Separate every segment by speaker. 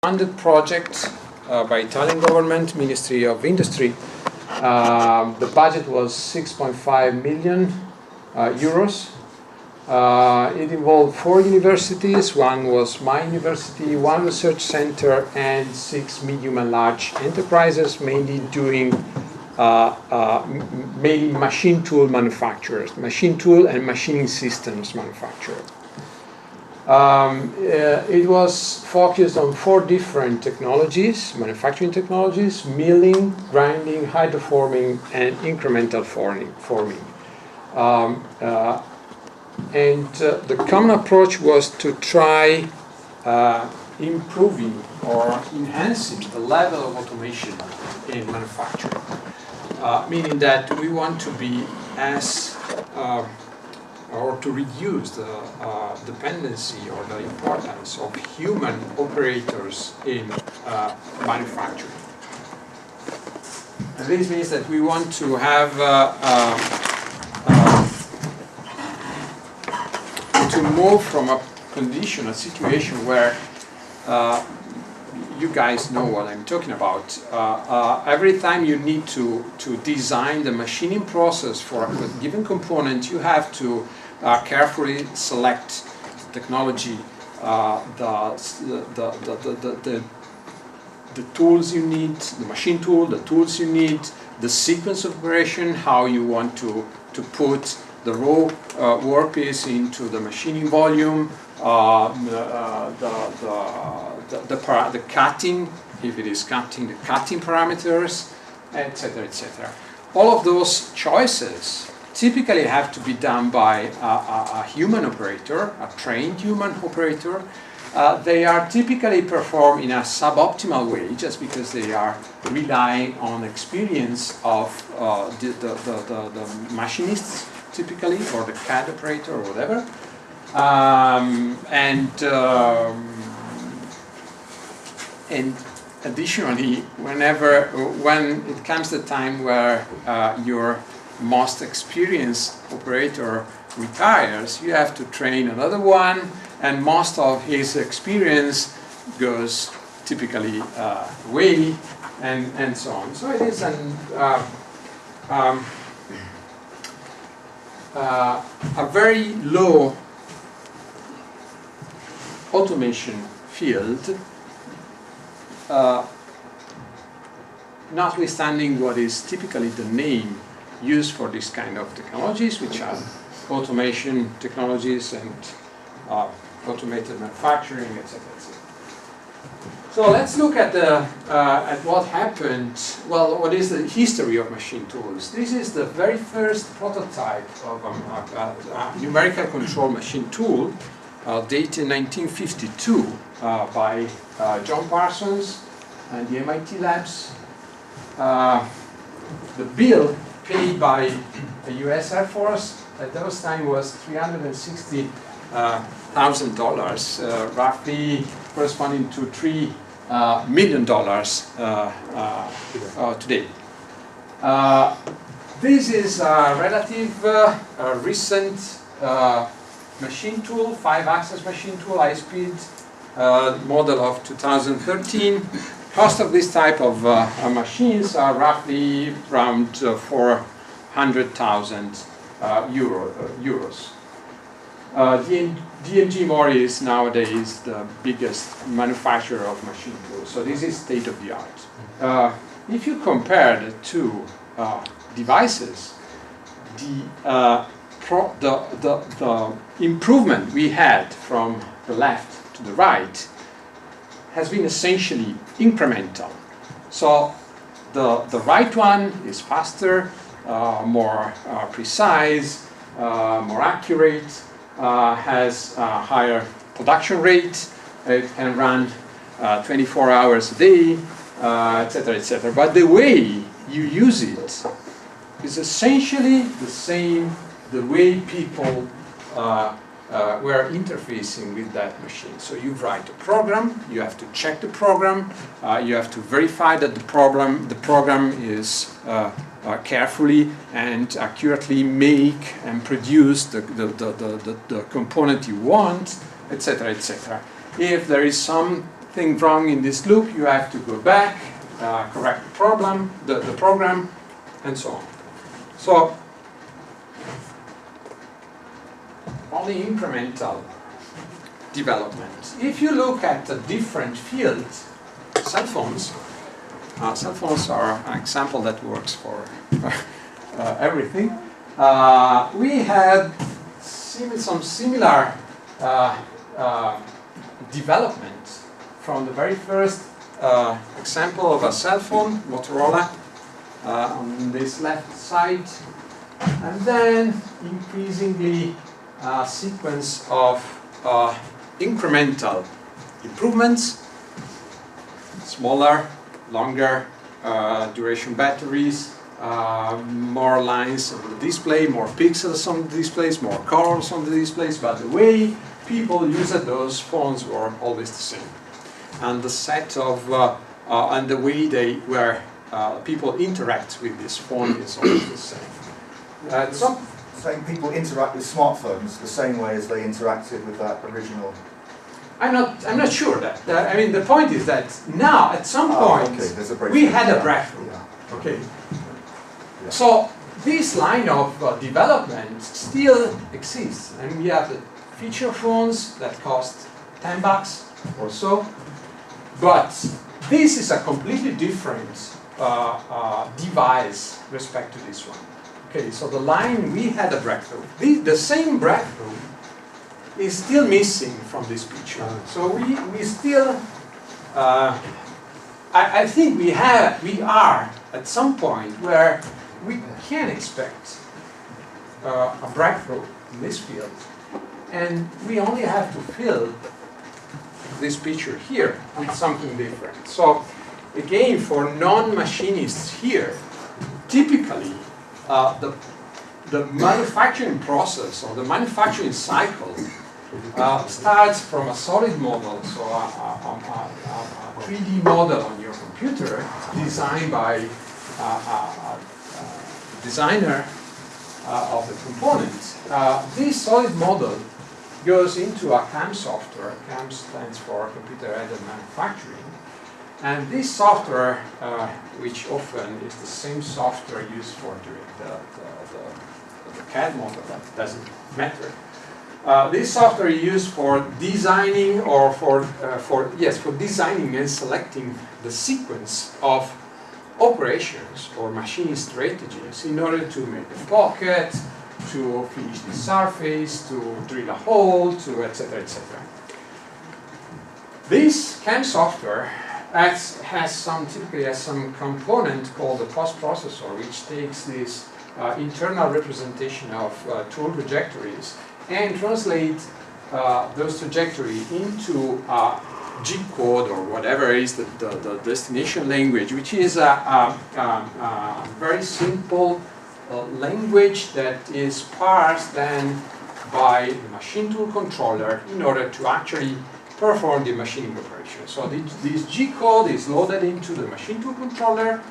Speaker 1: funded project by Italian government, Ministry of Industry. The budget was 6.5 million euros. It involved 4 universities. One was my university, 1 research center, and 6 medium and large enterprises, mainly doing mainly machine tool manufacturers, machine tool and machining systems manufacturers. It was focused on 4 different technologies, manufacturing technologies: milling, grinding, hydroforming, and incremental forming. The common approach was to try improving or enhancing the level of automation in manufacturing, meaning that we want to be as or to reduce the dependency or the importance of human operators in manufacturing. And this means that we want to have to move from a condition, a situation where you guys know what I'm talking about. Every time you need to design the machining process for a given component, you have to carefully select technology, the tools you need, the machine tool, the tools you need, the sequence of operation, how you want to put the raw workpiece into the machining volume, the cutting, if it is cutting, the cutting parameters, etc., etc. All of those choices typically have to be done by a human operator, a trained human operator. They are typically performed in a suboptimal way, just because they are relying on experience of the machinists, typically, or the CAD operator or whatever. And additionally, when it comes the time where your most experienced operator retires, you have to train another one, and most of his experience goes typically away, and so on. So it is a very low automation field, notwithstanding what is typically the name used for this kind of technologies, which are automation technologies and automated manufacturing, etc., etc. So let's look at what happened. Well, what is the history of machine tools? This is the very first prototype of a numerical control machine tool, dated 1952 by John Parsons and the MIT labs. The bill paid by the US Air Force at those time was $360,000, roughly corresponding to $3 million today. This is a relative recent machine tool, 5-axis machine tool, high-speed model of 2013. Cost of this type of machines are roughly around 400,000 euros. DMG Mori is nowadays the biggest manufacturer of machine tools, so this is state of the art. If you compare the two devices, the improvement we had from the left to the right has been essentially incremental. So the right one is faster, more precise, more accurate, has a higher production rate, it can run 24 hours a day, etc., etc. But the way you use it is essentially the same, the way people were interfacing with that machine. So you write a program, you have to check the program, you have to verify that the program is carefully and accurately make and produce the component you want, etc., etc. If there is some anything wrong in this loop, you have to go back, correct the problem, the program, and so on. So only incremental development. If you look at a different field, cell phones are an example that works for everything. We had some similar development from the very first example of a cell phone, Motorola, on this left side, and then increasingly a sequence of incremental improvements, smaller, longer duration batteries, more lines on the display, more pixels on the displays, more colors on the displays, but the way people used those phones were always the same. And the set of, and the way they were, people interact with this phone is always the same.
Speaker 2: Saying people interact with smartphones the same way as they interacted with that original.
Speaker 1: I'm not sure that. I mean, the point is that now, at some point, we had a breakthrough. Yeah. Okay. Yeah. So this line of development still exists, and we have the feature phones that cost $10 or so. But this is a completely different device respect to this one. Okay, so the line, we had a breakthrough. The same breakthrough is still missing from this picture. So we still, I think we are at some point where we can expect a breakthrough in this field. And we only have to fill this picture here with something different. So again, for non-machinists here, typically, the manufacturing process or the manufacturing cycle starts from a solid model, so a 3D model on your computer designed by a designer of the component. This solid model goes into a CAM software. CAM stands for computer-aided manufacturing. And this software, which often is the same software used for doing the CAD model, that doesn't matter. This software is used for designing or for designing and selecting the sequence of operations or machine strategies in order to make a pocket, to finish the surface, to drill a hole, to etc. etc. This CAM software typically has some component called the post-processor, which takes this internal representation of tool trajectories and translate those trajectories into G code or whatever is the destination language, which is a very simple language that is parsed then by the machine tool controller in order to actually perform the machining operation. So this G code is loaded into the machine tool controller.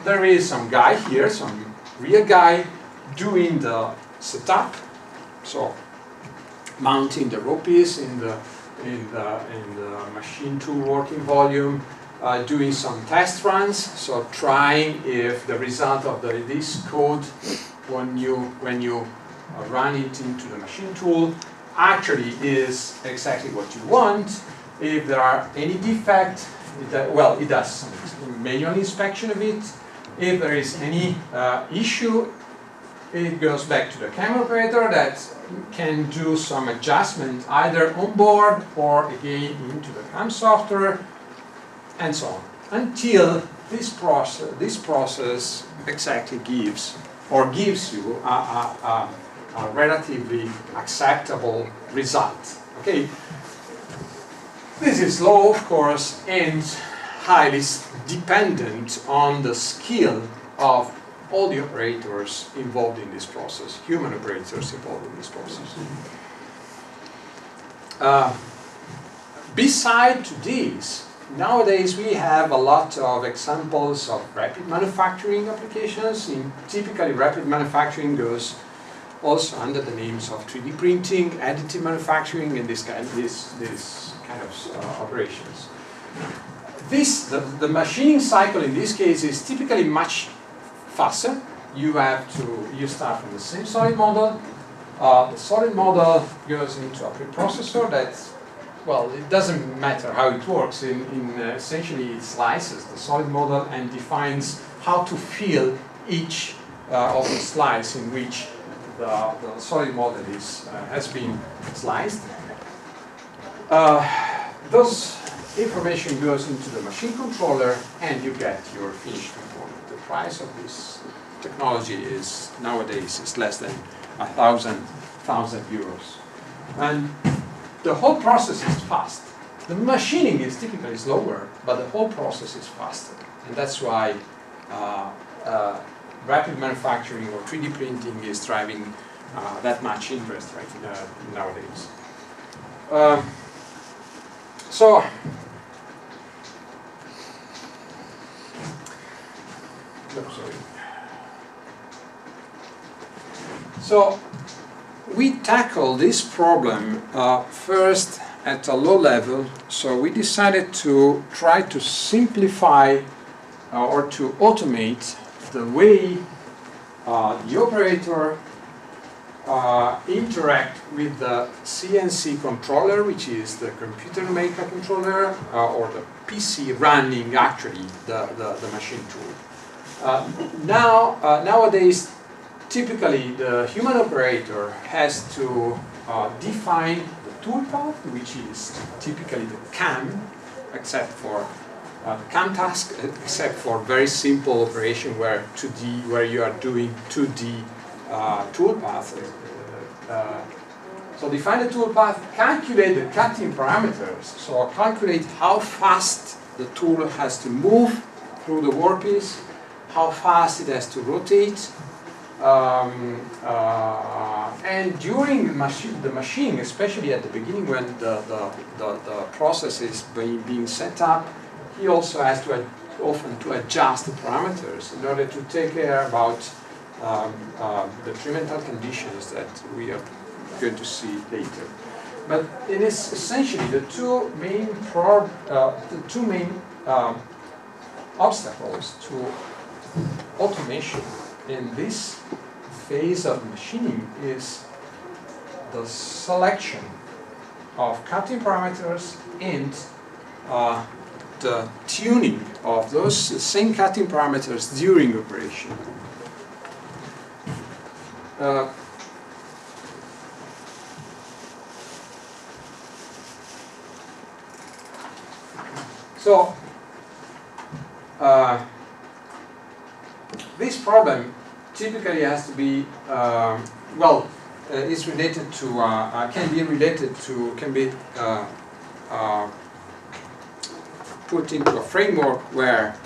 Speaker 1: There is some guy here, some real guy, doing the setup. So mounting the raw piece in the machine tool working volume, doing some test runs. So trying if the result of this code, when you run it into the machine tool, actually is exactly what you want. If there are any defect, it does some manual inspection of it. If there is any issue, it goes back to the CAM operator that can do some adjustment either on board or again into the CAM software, and so on, until this process exactly gives you a relatively acceptable result. Okay, this is slow, of course, and highly dependent on the skill of all the operators involved in this process, human operators involved in this process. Beside this, nowadays we have a lot of examples of rapid manufacturing applications. Typically, rapid manufacturing goes also under the names of 3D printing, additive manufacturing, and this kind of operations. the machining cycle in this case is typically much faster. You start from the same solid model. The solid model goes into a preprocessor that, well, it doesn't matter how it works. Essentially, it slices the solid model and defines how to fill each of the slice in which the solid model has been sliced. Those information goes into the machine controller, and you get your finished component. The price of this technology is nowadays less than 1,000 euros, and the whole process is fast. The machining is typically slower, but the whole process is faster, and that's why rapid manufacturing or 3D printing is driving that much interest nowadays. So we tackle this problem first at a low level. So we decided to try to simplify or to automate the way the operator interact with the CNC controller, which is the computer maker controller, or the PC running actually the machine tool. Nowadays, typically the human operator has to define the toolpath, which is typically the CAM, except for CAM task, except for very simple operation where you are doing 2D toolpath. So define the toolpath, calculate the cutting parameters, so calculate how fast the tool has to move through the workpiece, how fast it has to rotate, and during the machine, especially at the beginning when the process is being set up, he also has to often to adjust the parameters in order to take care about the detrimental conditions that we are going to see later. But it is essentially the two main obstacles to automation in this phase of machining is the selection of cutting parameters and the tuning of those same cutting parameters during operation. This problem typically has to be is related to can be put into a framework where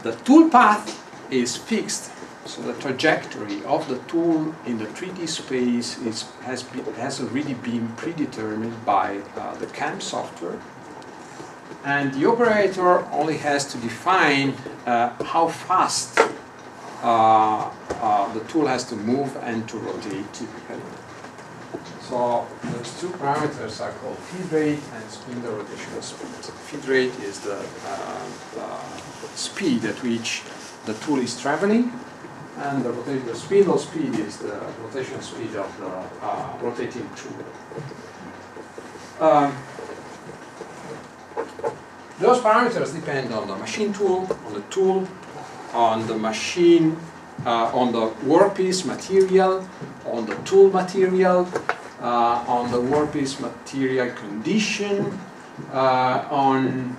Speaker 1: the tool path is fixed. So the trajectory of the tool in the 3D space has already been predetermined by the CAM software, and the operator only has to define how fast the tool has to move and to rotate typically. So those two parameters are called feed rate and spindle rotational speed. Feed rate is the speed at which the tool is traveling, and the spindle speed is the rotational speed of the rotating tool. Those parameters depend on the machine tool, on the tool, on the machine, on the workpiece material, on the tool material, on the workpiece material condition, on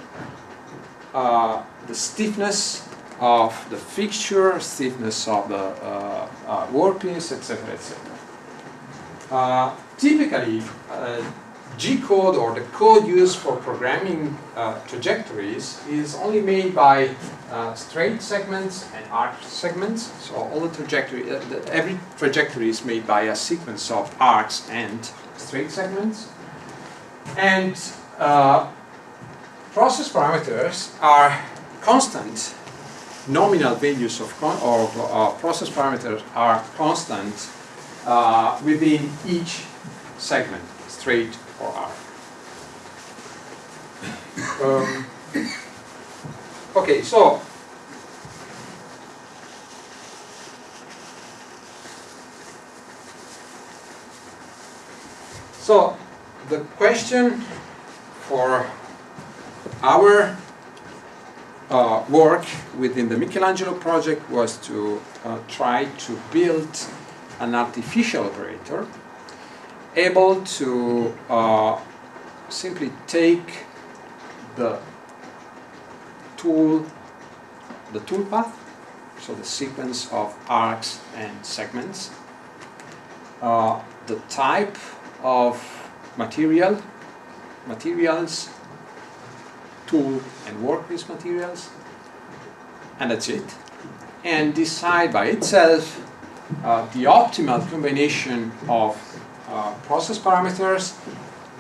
Speaker 1: the stiffness of the fixture, stiffness of the workpiece, etc., etc. Typically, G-code, or the code used for programming trajectories, is only made by straight segments and arc segments. So all the trajectory, every trajectory is made by a sequence of arcs and straight segments. And process parameters are constant. Nominal values of process parameters are constant within each segment, straight or arc. Okay, so the question for our work within the Michelangelo project was to try to build an artificial operator able to simply take the tool path, so the sequence of arcs and segments, the type of materials, tool and workpiece materials, and that's it, and decide by itself the optimal combination of process parameters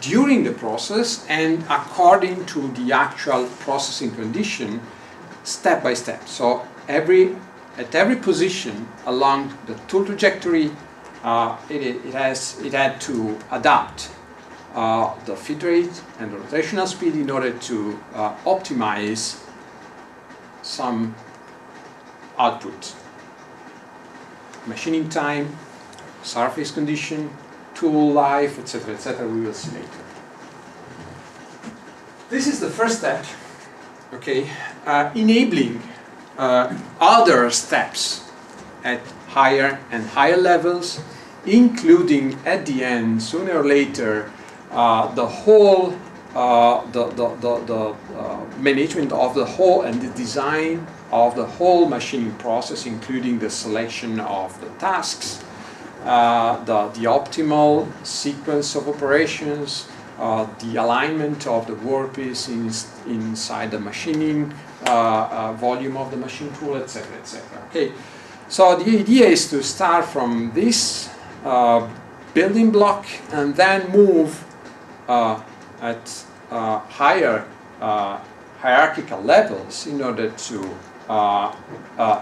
Speaker 1: during the process and according to the actual processing condition, step by step. So at every position along the tool trajectory, it had to adapt the feed rate and the rotational speed in order to optimize some output. Machining time, surface condition, tool life, etc., we will see later. This is the first step, okay, enabling other steps at higher and higher levels, including at the end, sooner or later, the whole management of the whole and the design of the whole machining process, including the selection of the tasks, the optimal sequence of operations, the alignment of the workpiece inside the machining volume of the machine tool, etc., etc. Okay, so the idea is to start from this building block and then move at higher hierarchical levels in order to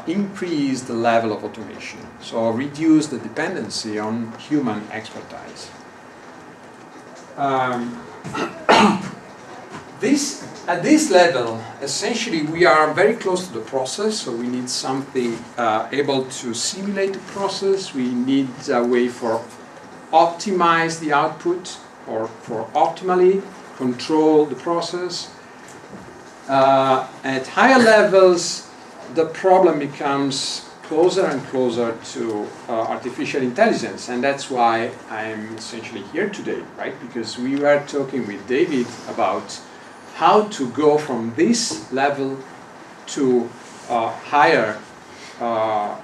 Speaker 1: increase the level of automation, so reduce the dependency on human expertise. At this level, essentially, we are very close to the process, so we need something able to simulate the process. We need a way for optimize the output or for optimally control the process. At higher levels, the problem becomes closer and closer to artificial intelligence, and that's why I'm essentially here today, right? Because we were talking with David about how to go from this level to higher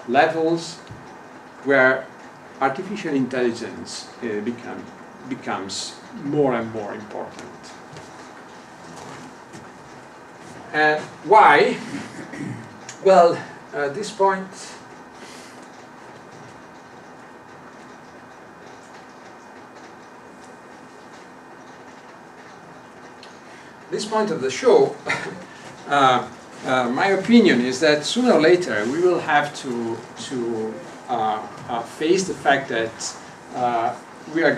Speaker 1: levels where artificial intelligence becomes more and more important. Why? Well, at this point, of the show, my opinion is that sooner or later we will have to face the fact that we are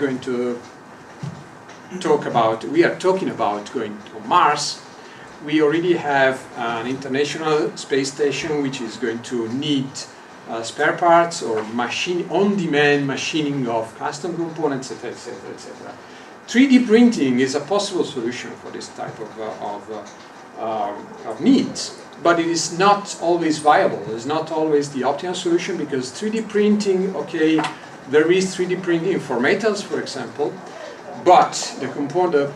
Speaker 1: talking about going to Mars. We already have an international space station which is going to need spare parts or on-demand machining of custom components, etc., etc., etc. 3D printing is a possible solution for this type of needs, but it is not always viable. It's not always the optimal solution because 3D printing, okay, there is 3D printing for metals, for example, but the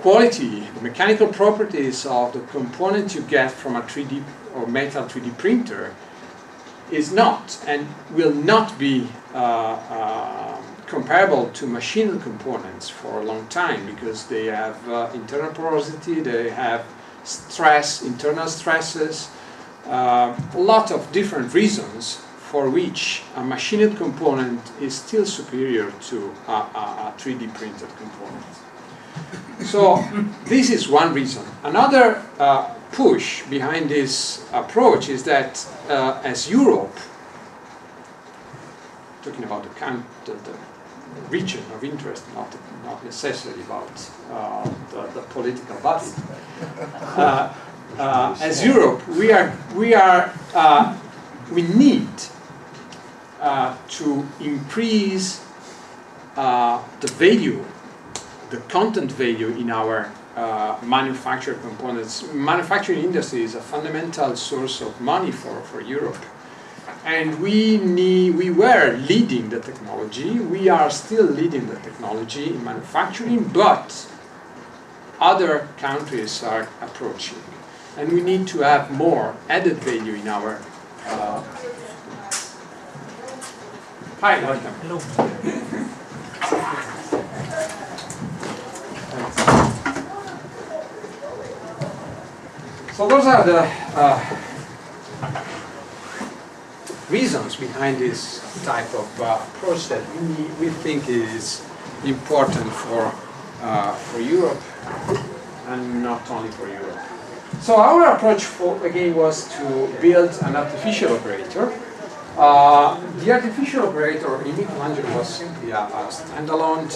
Speaker 1: quality, the mechanical properties of the component you get from a 3D or metal 3D printer is not and will not be comparable to machined components for a long time because they have internal porosity, they have stress, internal stresses, a lot of different reasons for which a machined component is still superior to a 3D printed component. So this is one reason. Another push behind this approach is that as Europe, talking about the region of interest, not necessarily about the political body. As Europe, we need to increase the value, the content value in our manufactured components. Manufacturing industry is a fundamental source of money for Europe. And we were leading the technology, we are still leading the technology in manufacturing, but other countries are approaching. And we need to have more added value in our... Hi, welcome.
Speaker 3: Hello.
Speaker 1: So those are the reasons behind this type of approach that we think is important for Europe, and not only for Europe. So our approach, again, was to build an artificial operator. The artificial operator in Michelangelo was simply a standalone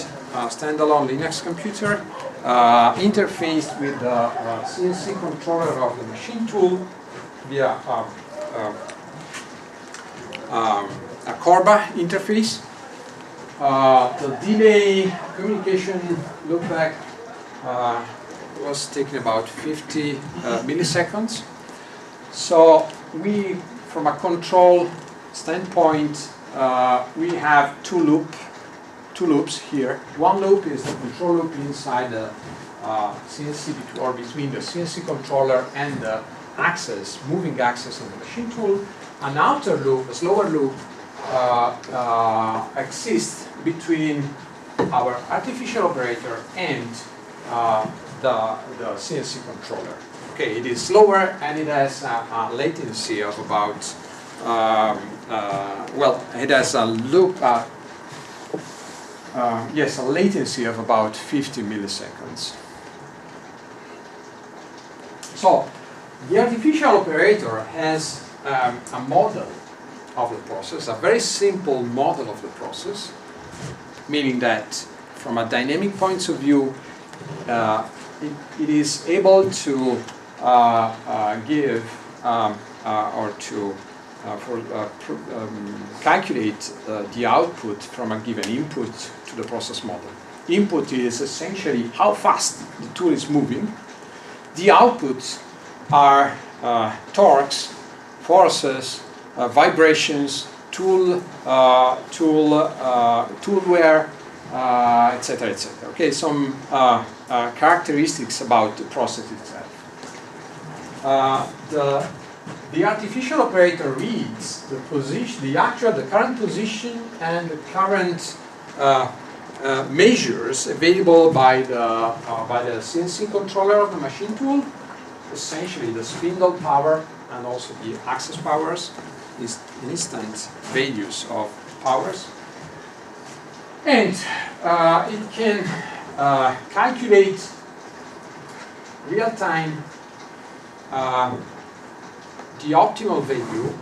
Speaker 1: Linux computer interfaced with the CNC controller of the machine tool via a Corba interface. The delay communication loopback was taking about 50 milliseconds. So we, from a control standpoint, we have two loops here. One loop is the control loop inside the CNC, or between the CNC controller and the moving axis of the machine tool. An outer loop, a slower loop, exists between our artificial operator and the CNC controller. Okay, it is slower and it has a latency of about, it has a loop, a latency of about 50 milliseconds. So, the artificial operator has a model of the process, a very simple model of the process, meaning that from a dynamic point of view, it is able to give or to calculate the output from a given input to the process model. Input is essentially how fast the tool is moving. The outputs are torques, forces, vibrations, tool wear, etc., etc. Okay, some characteristics about the process itself. The artificial operator reads the position, the current position, and the current measures available by the CNC controller of the machine tool. Essentially, the spindle power and also the axis powers is instant values of powers, and it can calculate real-time the optimal value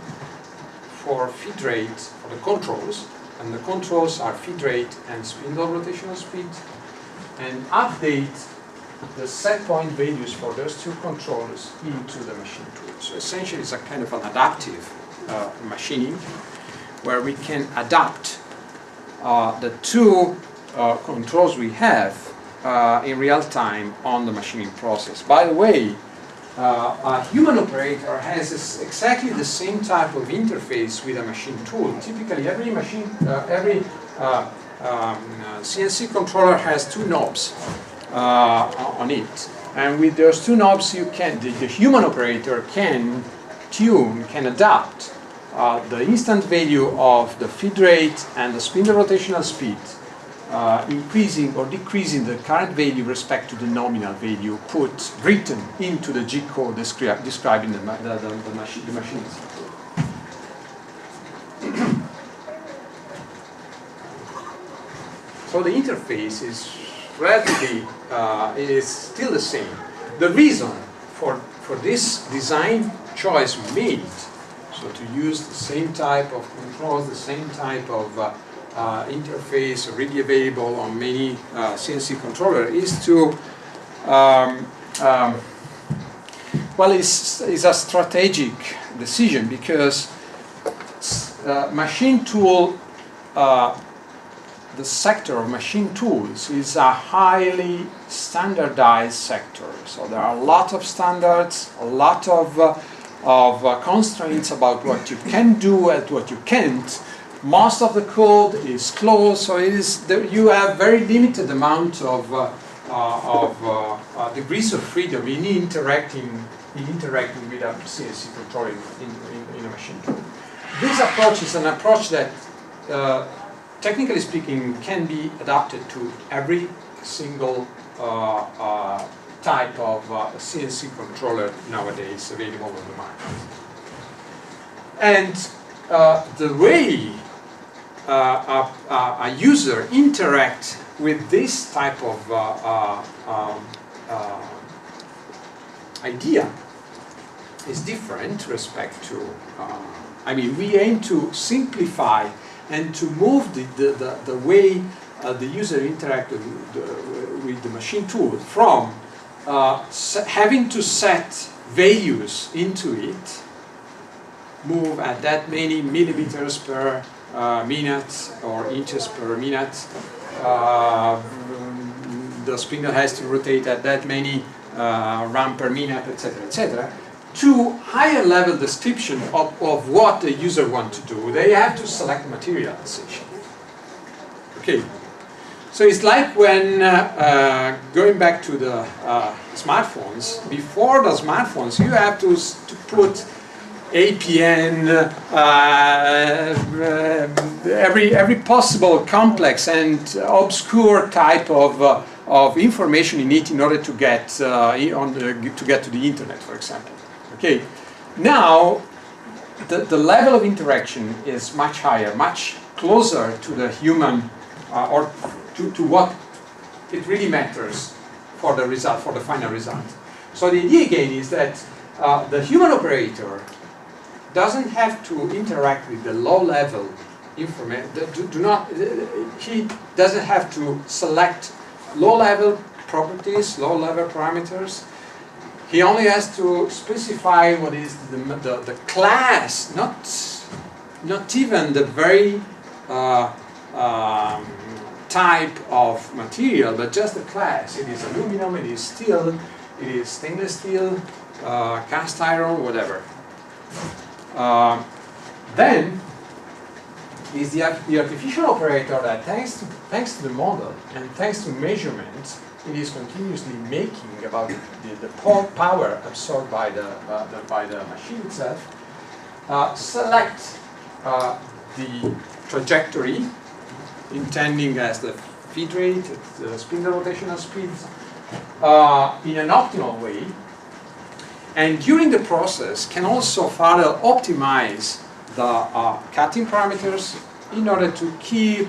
Speaker 1: for feed rate for the controls, and the controls are feed rate and spindle rotational speed, and update the set point values for those two controls into the machine tool. So essentially it's a kind of an adaptive machining where we can adapt the two controls we have in real time on the machining process. By the way, a human operator has exactly the same type of interface with a machine tool. Typically every CNC controller has two knobs on it, and with those two knobs the human operator can adapt the instant value of the feed rate and the spindle rotational speed, increasing or decreasing the current value with respect to the nominal value written into the G code describing the machine. So the interface is relatively is still the same. The reason for this design choice we made, so to use the same type of controls, the same type of interface already available on many CNC controller is to well, it's a strategic decision because machine tool, the sector of machine tools is a highly standardized sector. So there are a lot of standards, a lot of constraints about what you can do and what you can't. Most of the code is closed, so you have very limited amount of degrees of freedom in interacting with a CNC controller in a machine tool. This approach is an approach that, technically speaking, can be adapted to every single type of CNC controller nowadays available on the market. And the way a user interacts with this type of idea is different respect to, I mean, we aim to simplify and to move the way the user interacts with the machine tool from having to set values into it, move at that many millimeters per minute or inches per minute, the spindle has to rotate at that many run per minute, etc., to higher level description of what the user wants to do. They have to select material, essentially. Okay, so it's like when, going back to the smartphones, before the smartphones you have to put APN, every possible complex and obscure type of information you need in order to get to get to the internet, for example. Okay, now the level of interaction is much higher, much closer to the human, or to what it really matters for the result, for the final result. So the idea again is that the human operator doesn't have to interact with the low-level information. He doesn't have to select low-level properties, low-level parameters. He only has to specify what is the class, not even the very type of material, but just the class. It is aluminum, it is steel, it is stainless steel, cast iron, whatever. Then is the artificial operator that thanks to the model and thanks to measurements, it is continuously making about the power absorbed by the machine itself, select the trajectory, intending as the feed rate, the spindle rotational speed, in an optimal way, and during the process can also further optimize the cutting parameters in order to keep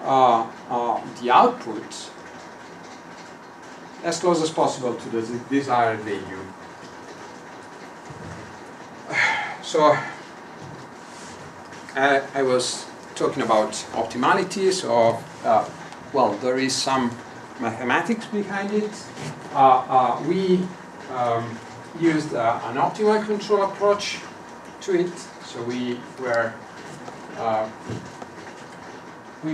Speaker 1: the output as close as possible to the desired value. So I was talking about optimality, so well, there is some mathematics behind it. We used an optimal control approach to it. So we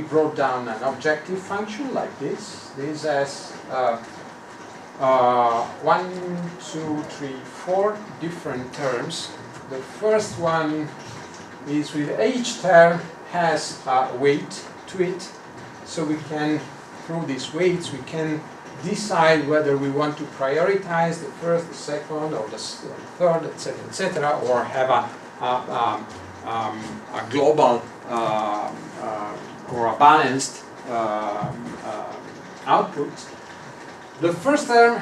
Speaker 1: brought down an objective function like this. This has 1, 2, 3, 4 different terms. The first one is with each term has a weight to it. So we can, through these weights, we can decide whether we want to prioritize the first, the second, or the third, etc., or have a global or a balanced output. The first term,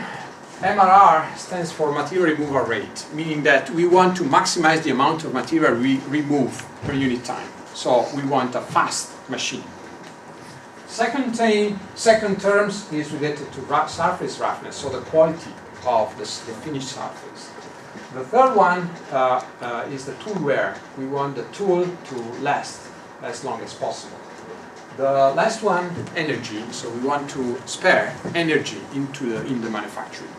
Speaker 1: MRR, stands for material removal rate, meaning that we want to maximize the amount of material we remove per unit time. So we want a fast machine. Second term is related to surface roughness, so the quality of the finished surface. The third one is the tool wear. We want the tool to last as long as possible. The last one, energy. So we want to spare energy in the manufacturing.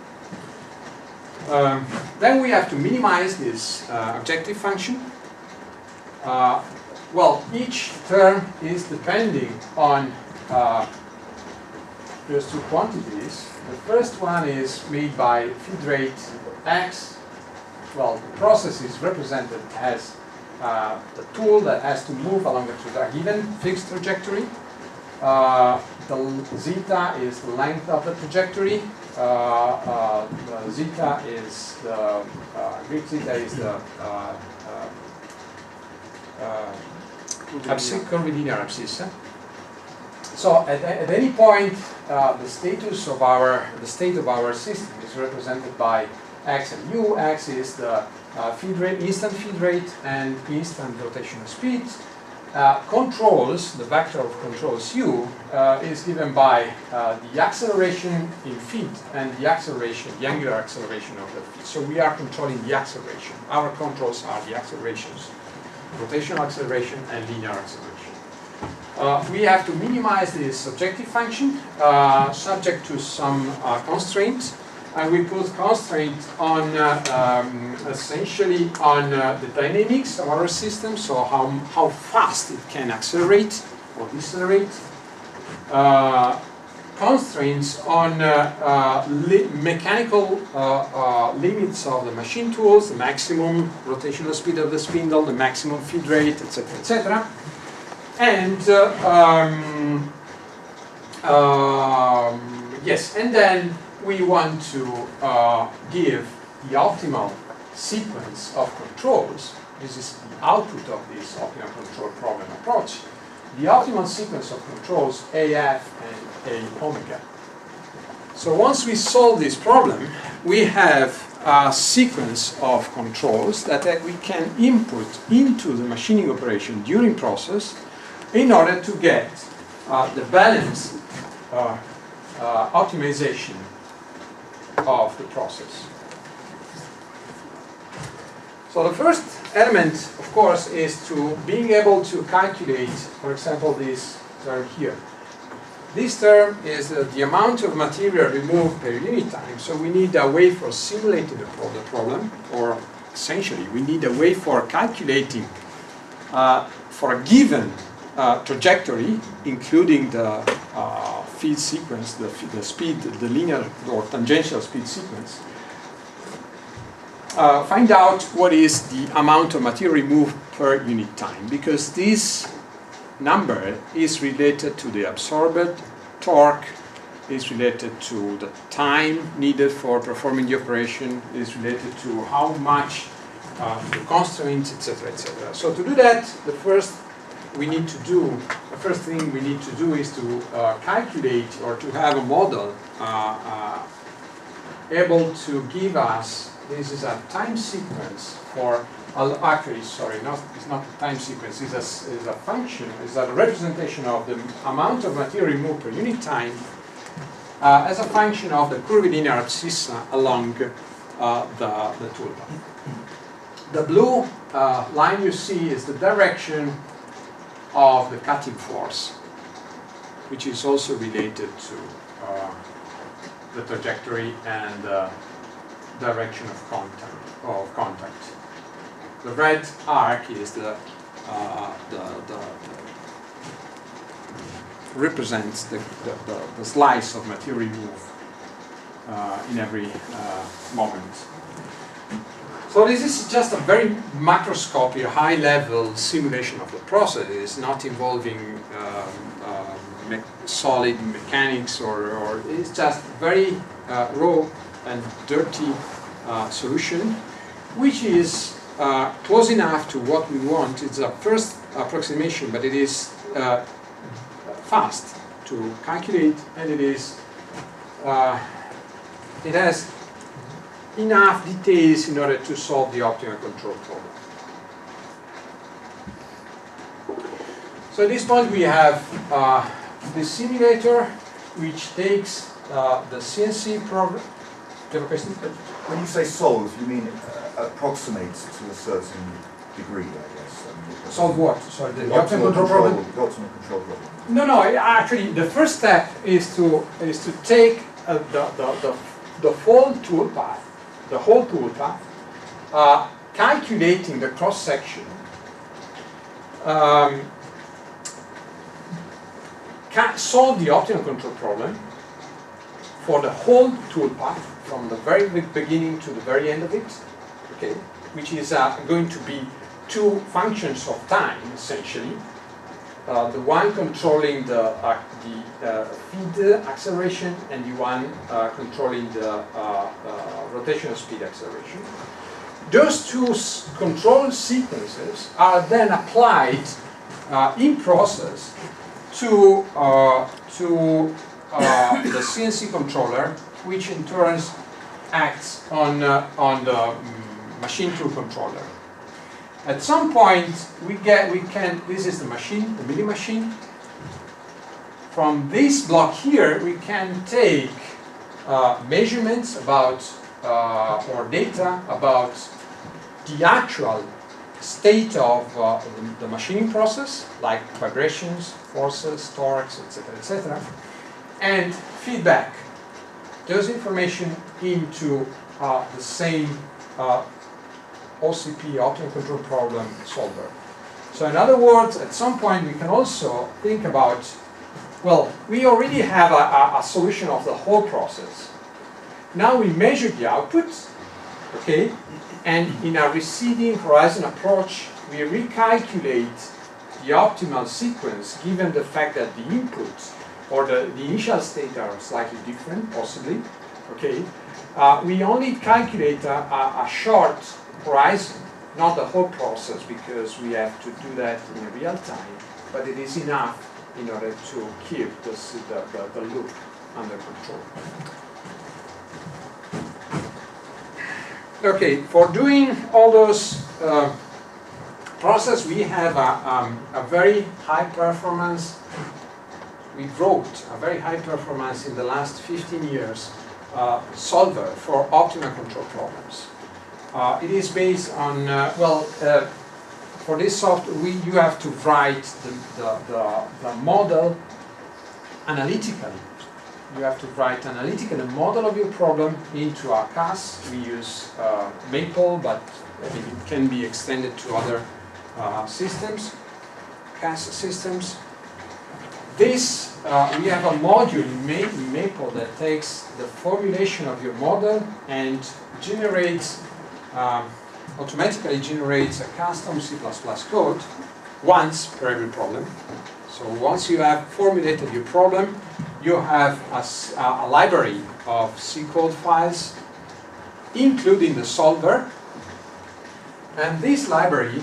Speaker 1: Then we have to minimize this objective function. Well, each term is depending on those two quantities. The first one is made by feed rate x. Well, the process is represented as the tool that has to move along a given fixed trajectory. The zeta is the length of the trajectory. The zeta is the Greek zeta is the curvilinear abscissa. So at any point, the state of our system is represented by x and u. X is the feed rate, instant feed rate, and instant rotational speed. Controls, the vector of controls u, is given by the acceleration in feet and the acceleration, the angular acceleration of the feet. So we are controlling the acceleration. Our controls are the accelerations, rotational acceleration and linear acceleration. We have to minimize this objective function subject to some constraints. And we put constraint on essentially on the dynamics of our system, so how fast it can accelerate or decelerate. Constraints on mechanical limits of the machine tools, the maximum rotational speed of the spindle, the maximum feed rate, etc., etc. And yes, and then we want to give the optimal sequence of controls. This is the output of this optimal control problem approach. The optimal sequence of controls AF and A omega. So once we solve this problem, we have a sequence of controls that we can input into the machining operation during process in order to get the balanced optimization of the process. So the first element, of course, is to being able to calculate, for example, this term here. This term is the amount of material removed per unit time. So we need a way for simulating the problem, or essentially we need a way for calculating for a given trajectory, including the feed sequence, the speed, the linear or tangential speed sequence. Find out what is the amount of material removed per unit time, because this number is related to the absorbed torque, is related to the time needed for performing the operation, is related to how much the constraints, etc., etc. So to do that, the first thing we need to do is to calculate, or to have a model able to give us, this is a time sequence for, actually, sorry, it's not a time sequence, it's a function, it's a representation of the amount of material removed per unit time as a function of the curvilinear abscissa along the toolpath. The blue line you see is the direction of the cutting force, which is also related to the trajectory and direction of contact. The red arc is the represents the slice of material removed in every moment. So this is just a very macroscopic, high-level simulation of the process. It's not involving solid mechanics, or it's just very raw and dirty solution, which is close enough to what we want. It's a first approximation, but it is fast to calculate, and it is it has enough details in order to solve the optimal control problem. So at this point we have the simulator, which takes the CNC program. Do you have a question?
Speaker 2: When you say solve, you mean approximates to a certain degree, I guess.
Speaker 1: Solve what? Sorry, the
Speaker 2: The
Speaker 1: optimal control problem?
Speaker 2: The optimal control problem.
Speaker 1: No, actually, the first step is to take the full toolpath, the whole toolpath, calculating the cross section, solve the optimal control problem for the whole toolpath from the very beginning to the very end of it, okay, which is going to be two functions of time essentially. The one controlling the feed acceleration and the one controlling the rotational speed acceleration. Those two control sequences are then applied in process to the CNC controller, which in turn acts on the machine tool controller. At some point, this is the machine, the milling machine. From this block here, we can take measurements about, or data about the actual state of the machining process, like vibrations, forces, torques, etc., and feedback those information into the same OCP, optimal control problem solver. So in other words, at some point we can also think about, well, we already have a solution of the whole process. Now we measure the output, okay, and in a receding horizon approach, we recalculate the optimal sequence given the fact that the inputs or the initial state are slightly different, possibly, okay. We only calculate a short horizon, not the whole process, because we have to do that in real time, but it is enough in order to keep the loop under control. Okay, for doing all those process, we have a very high performance. We wrote a very high performance in the last 15 years solver for optimal control problems. It is based on, for this software, you have to write the model analytically. You have to write analytically a model of your problem into a CAS. We use Maple, but I think it can be extended to other systems, CAS systems. This, we have a module in Maple that takes the formulation of your model and generates, automatically generates a custom C++ code once per every problem. So once you have formulated your problem, you have a library of C code files, including the solver. And this library